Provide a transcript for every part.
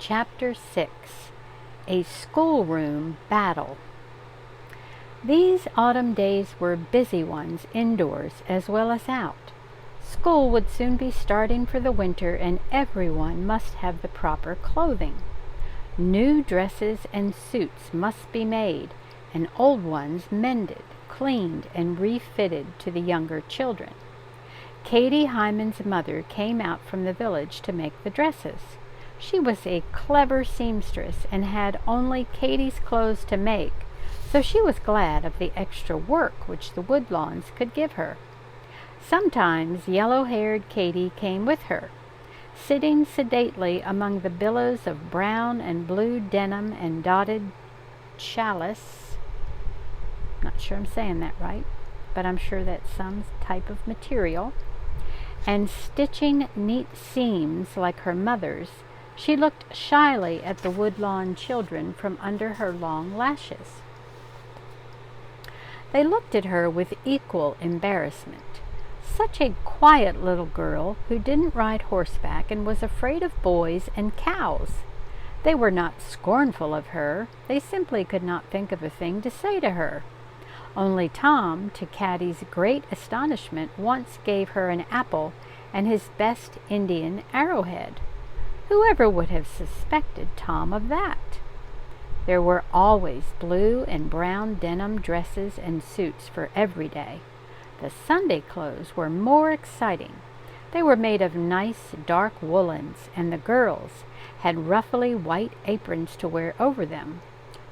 Chapter 6. A Schoolroom Battle. These autumn days were busy ones indoors as well as out. School would soon be starting for the winter, and everyone must have the proper clothing. New dresses and suits must be made, and old ones mended, cleaned, and refitted to the younger children. Caddie Hyman's mother came out from the village to make the dresses. She was a clever seamstress and had only Caddie's clothes to make, so she was glad of the extra work which the Woodlawns could give her. Sometimes yellow-haired Caddie came with her, sitting sedately among the billows of brown and blue denim and dotted challis. Not sure I'm saying that right, but I'm sure that's some type of material. And stitching neat seams like her mother's. She looked shyly at the Woodlawn children from under her long lashes. They looked at her with equal embarrassment. Such a quiet little girl who didn't ride horseback and was afraid of boys and cows. They were not scornful of her. They simply could not think of a thing to say to her. Only Tom, to Caddie's great astonishment, once gave her an apple and his best Indian arrowhead. Whoever would have suspected Tom of that? There were always blue and brown denim dresses and suits for every day. The Sunday clothes were more exciting. They were made of nice dark woolens, and the girls had ruffly white aprons to wear over them.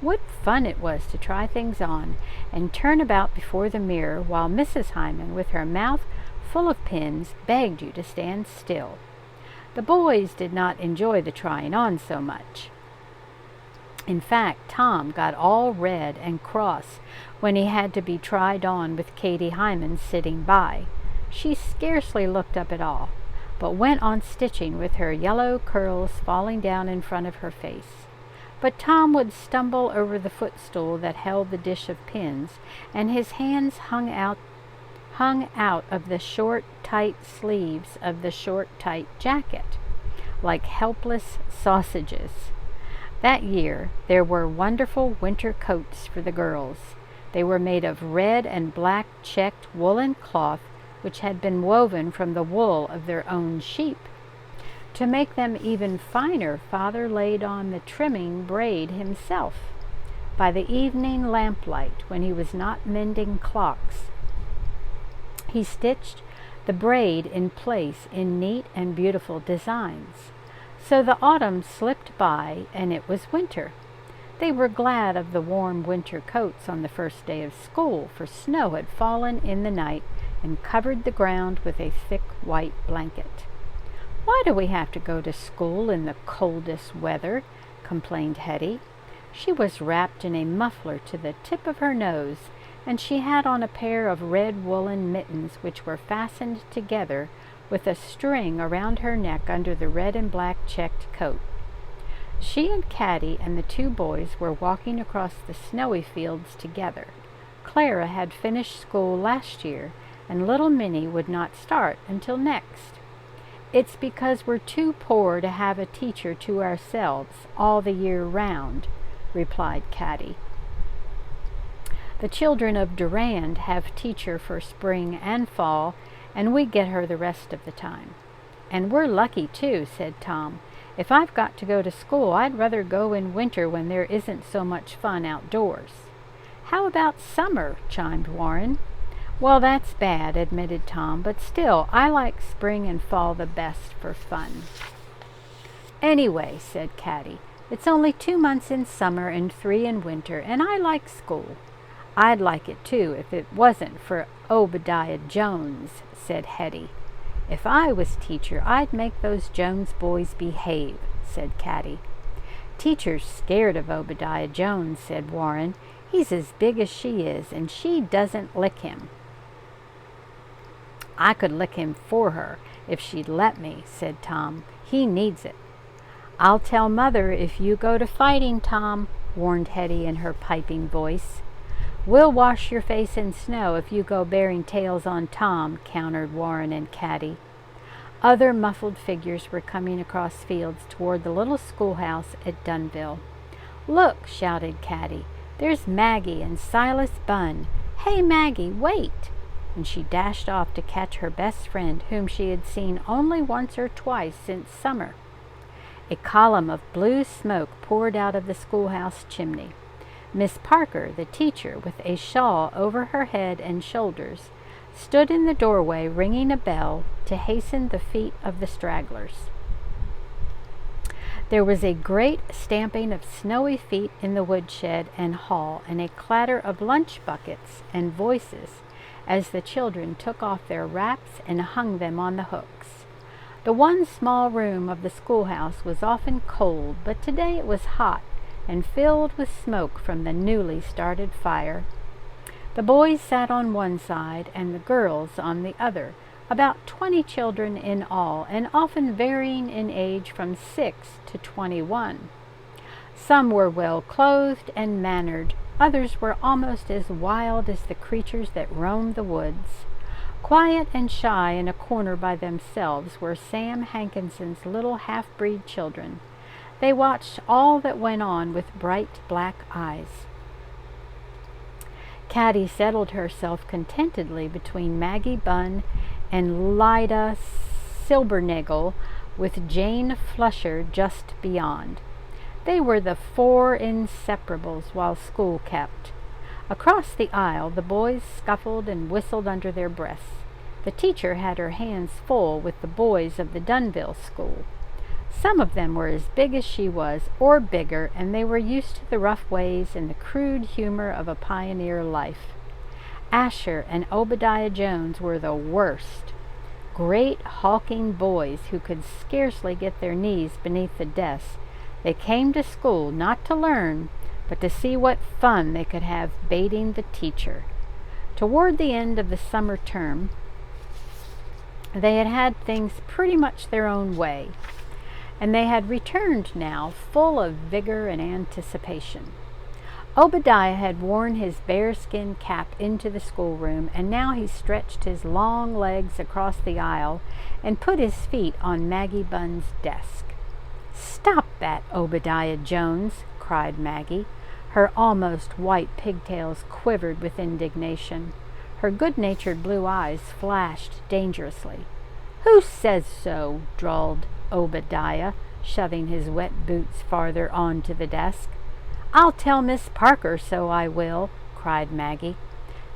What fun it was to try things on and turn about before the mirror while Mrs. Hyman, with her mouth full of pins, begged you to stand still. The boys did not enjoy the trying on so much. In fact, Tom got all red and cross when he had to be tried on with Caddie Hyman sitting by. She scarcely looked up at all, but went on stitching with her yellow curls falling down in front of her face. But Tom would stumble over the footstool that held the dish of pins, and his hands hung out of the short, tight sleeves of the short, tight jacket, like helpless sausages. That year there were wonderful winter coats for the girls. They were made of red and black checked woolen cloth which had been woven from the wool of their own sheep. To make them even finer, Father laid on the trimming braid himself. By the evening lamplight, when he was not mending clocks, he stitched the braid in place in neat and beautiful designs. So the autumn slipped by, and it was winter. They were glad of the warm winter coats on the first day of school, for snow had fallen in the night and covered the ground with a thick white blanket. "Why do we have to go to school in the coldest weather?" complained Hetty. She was wrapped in a muffler to the tip of her nose, and she had on a pair of red woolen mittens which were fastened together with a string around her neck under the red and black checked coat. She and Caddie and the two boys were walking across the snowy fields together. Clara had finished school last year, and little Minnie would not start until next. "It's because we're too poor to have a teacher to ourselves all the year round," replied Caddie. "The children of Durand have teacher for spring and fall, and we get her the rest of the time." "And we're lucky too," said Tom. "If I've got to go to school, I'd rather go in winter when there isn't so much fun outdoors." "How about summer?" chimed Warren. "Well, that's bad," admitted Tom, "but still, I like spring and fall the best for fun." "Anyway," said Caddie, "it's only 2 months in summer and 3 in winter, and I like school." "I'd like it too if it wasn't for Obadiah Jones," said Hetty. "If I was teacher, I'd make those Jones boys behave," said Caddie. "Teacher's scared of Obadiah Jones," said Warren. "He's as big as she is, and she doesn't lick him." "I could lick him for her if she'd let me," said Tom. "He needs it." "I'll tell Mother if you go to fighting, Tom," warned Hetty in her piping voice. "We'll wash your face in snow if you go bearing tales on Tom," countered Warren and Caddie. Other muffled figures were coming across fields toward the little schoolhouse at Dunville. "Look!" shouted Caddie. "There's Maggie and Silas Bunn. Hey, Maggie, wait!" And she dashed off to catch her best friend, whom she had seen only once or twice since summer. A column of blue smoke poured out of the schoolhouse chimney. Miss Parker, the teacher, with a shawl over her head and shoulders, stood in the doorway ringing a bell to hasten the feet of the stragglers. There was a great stamping of snowy feet in the woodshed and hall, and a clatter of lunch buckets and voices as the children took off their wraps and hung them on the hooks. The one small room of the schoolhouse was often cold, but today it was hot and filled with smoke from the newly started fire. The boys sat on one side and the girls on the other, about 20 children in all, and often varying in age from 6 to 21. Some were well clothed and mannered, others were almost as wild as the creatures that roam the woods. Quiet and shy in a corner by themselves were Sam Hankinson's little half-breed children. They watched all that went on with bright black eyes. Caddie settled herself contentedly between Maggie Bunn and Lida Silbernagel, with Jane Flusher just beyond. They were the 4 inseparables while school kept. Across the aisle the boys scuffled and whistled under their breaths. The teacher had her hands full with the boys of the Dunville school. Some of them were as big as she was, or bigger, and they were used to the rough ways and the crude humor of a pioneer life. Asher and Obadiah Jones were the worst. Great hulking boys who could scarcely get their knees beneath the desk. They came to school not to learn, but to see what fun they could have baiting the teacher. Toward the end of the summer term, they had had things pretty much their own way, and they had returned now full of vigor and anticipation. Obadiah had worn his bearskin cap into the schoolroom, and now he stretched his long legs across the aisle and put his feet on Maggie Bunn's desk. "Stop that, Obadiah Jones!" cried Maggie. Her almost white pigtails quivered with indignation. Her good-natured blue eyes flashed dangerously. "Who says so?" drawled Obadiah, shoving his wet boots farther on to the desk. "I'll tell Miss Parker, so I will," cried Maggie.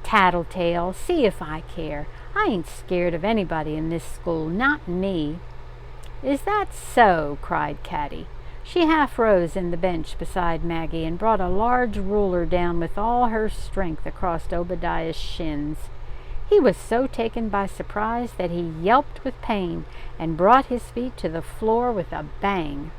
"Tattletale, see if I care. I ain't scared of anybody in this school, not me." "Is that so?" cried Caddie. She half rose in the bench beside Maggie and brought a large ruler down with all her strength across Obadiah's shins. He was so taken by surprise that he yelped with pain and brought his feet to the floor with a bang.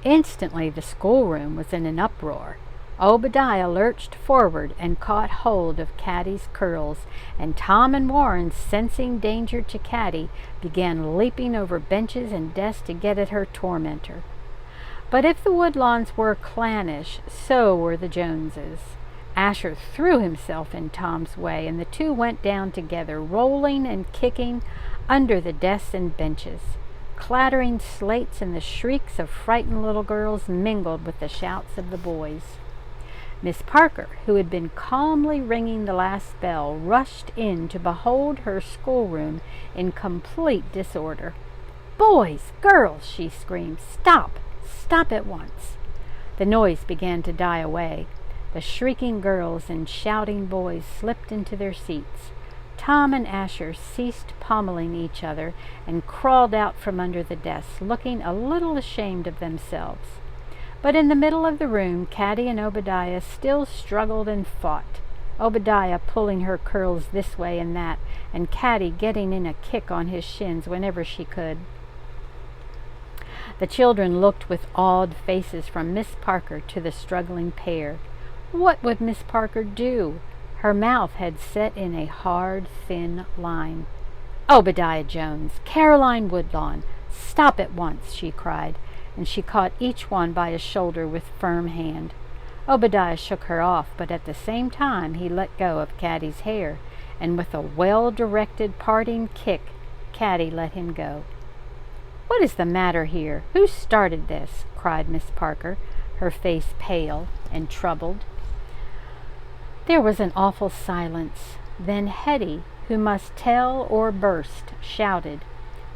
Instantly the schoolroom was in an uproar. Obadiah lurched forward and caught hold of Caddie's curls, and Tom and Warren, sensing danger to Caddie, began leaping over benches and desks to get at her tormentor. But if the Woodlawns were clannish, so were the Joneses. Asher threw himself in Tom's way, and the two went down together, rolling and kicking under the desks and benches. Clattering slates and the shrieks of frightened little girls mingled with the shouts of the boys. Miss Parker, who had been calmly ringing the last bell, rushed in to behold her schoolroom in complete disorder. "Boys, girls!" she screamed. "Stop! Stop at once!" The noise began to die away. The shrieking girls and shouting boys slipped into their seats. Tom and Asher ceased pommeling each other and crawled out from under the desks, looking a little ashamed of themselves. But in the middle of the room, Caddie and Obadiah still struggled and fought, Obadiah pulling her curls this way and that, and Caddie getting in a kick on his shins whenever she could. The children looked with awed faces from Miss Parker to the struggling pair. What would Miss Parker do? Her mouth had set in a hard, thin line. "Obadiah Jones, Caroline Woodlawn, stop at once!" she cried, and she caught each one by a shoulder with firm hand. Obadiah shook her off, but at the same time he let go of Caddie's hair, and with a well-directed parting kick, Caddie let him go. "What is the matter here? Who started this?" cried Miss Parker, her face pale and troubled. There was an awful silence. Then Hetty, who must tell or burst, shouted,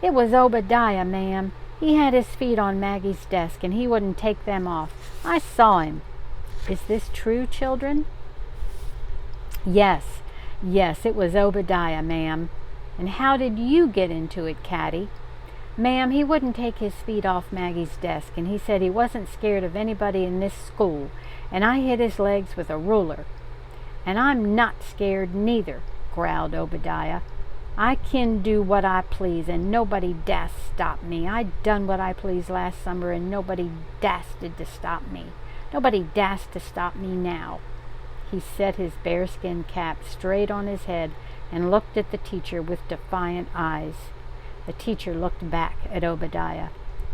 "It was Obadiah, ma'am. He had his feet on Maggie's desk, and he wouldn't take them off. I saw him." "Is this true, children?" Yes, it was Obadiah, ma'am." "And how did you get into it, Caddie?" "Ma'am, he wouldn't take his feet off Maggie's desk, and he said he wasn't scared of anybody in this school, and I hit his legs with a ruler." "And I'm not scared neither," growled Obadiah. "I kin do what I please, and nobody dast stop me. I done what I pleased last summer, and nobody dasted to stop me. Nobody dast to stop me now." He set his bearskin cap straight on his head and looked at the teacher with defiant eyes. The teacher looked back at Obadiah.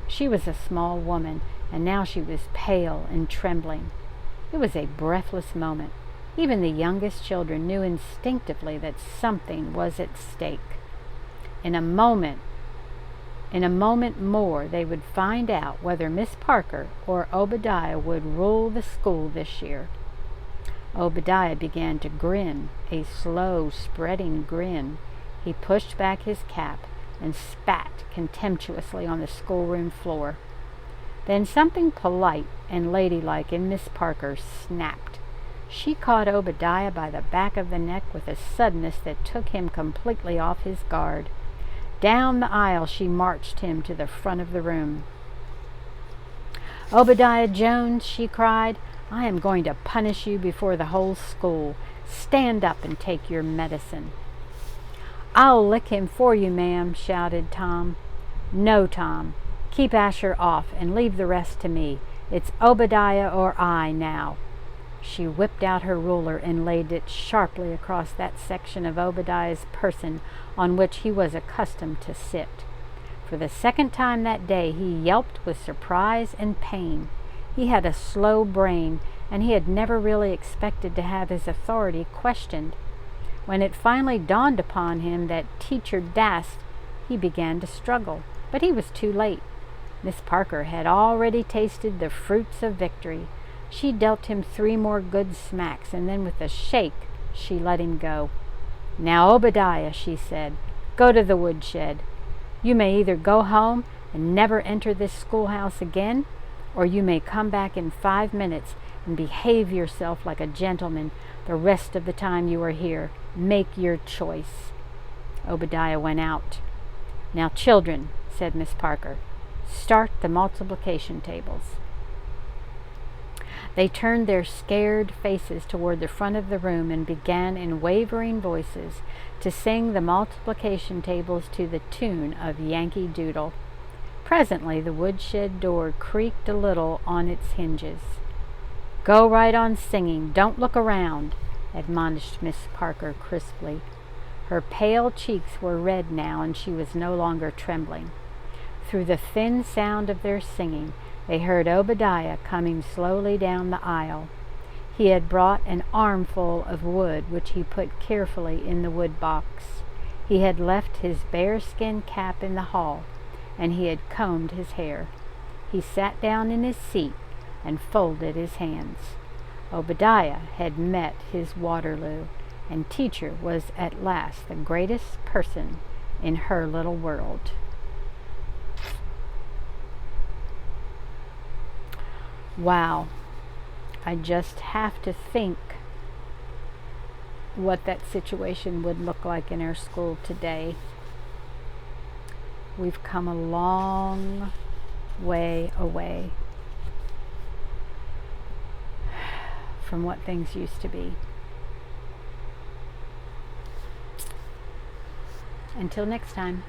She was a small woman, and now she was pale and trembling. It was a breathless moment. Even the youngest children knew instinctively that something was at stake. In a moment more, they would find out whether Miss Parker or Obadiah would rule the school this year. Obadiah began to grin, a slow, spreading grin. He pushed back his cap and spat contemptuously on the schoolroom floor. Then something polite and ladylike in Miss Parker snapped. She caught Obadiah by the back of the neck with a suddenness that took him completely off his guard. Down the aisle she marched him to the front of the room. "Obadiah Jones," she cried, "I am going to punish you before the whole school. Stand up and take your medicine." "I'll lick him for you, ma'am," shouted Tom. "No, Tom. Keep Asher off and leave the rest to me. It's Obadiah or I now." She whipped out her ruler and laid it sharply across that section of Obadiah's person on which he was accustomed to sit. For the second time that day he yelped with surprise and pain. He had a slow brain, and he had never really expected to have his authority questioned. When it finally dawned upon him that Teacher Dast, he began to struggle, but he was too late. Miss Parker had already tasted the fruits of victory. She dealt him 3 more good smacks, and then with a shake she let him go. "Now, Obadiah," she said, "go to the woodshed. You may either go home and never enter this schoolhouse again, or you may come back in 5 minutes and behave yourself like a gentleman the rest of the time you are here. Make your choice." Obadiah went out. "Now, children," said Miss Parker, "start the multiplication tables." They turned their scared faces toward the front of the room and began in wavering voices to sing the multiplication tables to the tune of Yankee Doodle. Presently the woodshed door creaked a little on its hinges. "Go right on singing. Don't look around," admonished Miss Parker crisply. Her pale cheeks were red now, and she was no longer trembling. Through the thin sound of their singing, they heard Obadiah coming slowly down the aisle. He had brought an armful of wood, which he put carefully in the wood box. He had left his bearskin cap in the hall, and he had combed his hair. He sat down in his seat and folded his hands. Obadiah had met his Waterloo, and Teacher was at last the greatest person in her little world. Wow, I just have to think what that situation would look like in our school today. We've come a long way away from what things used to be. Until next time.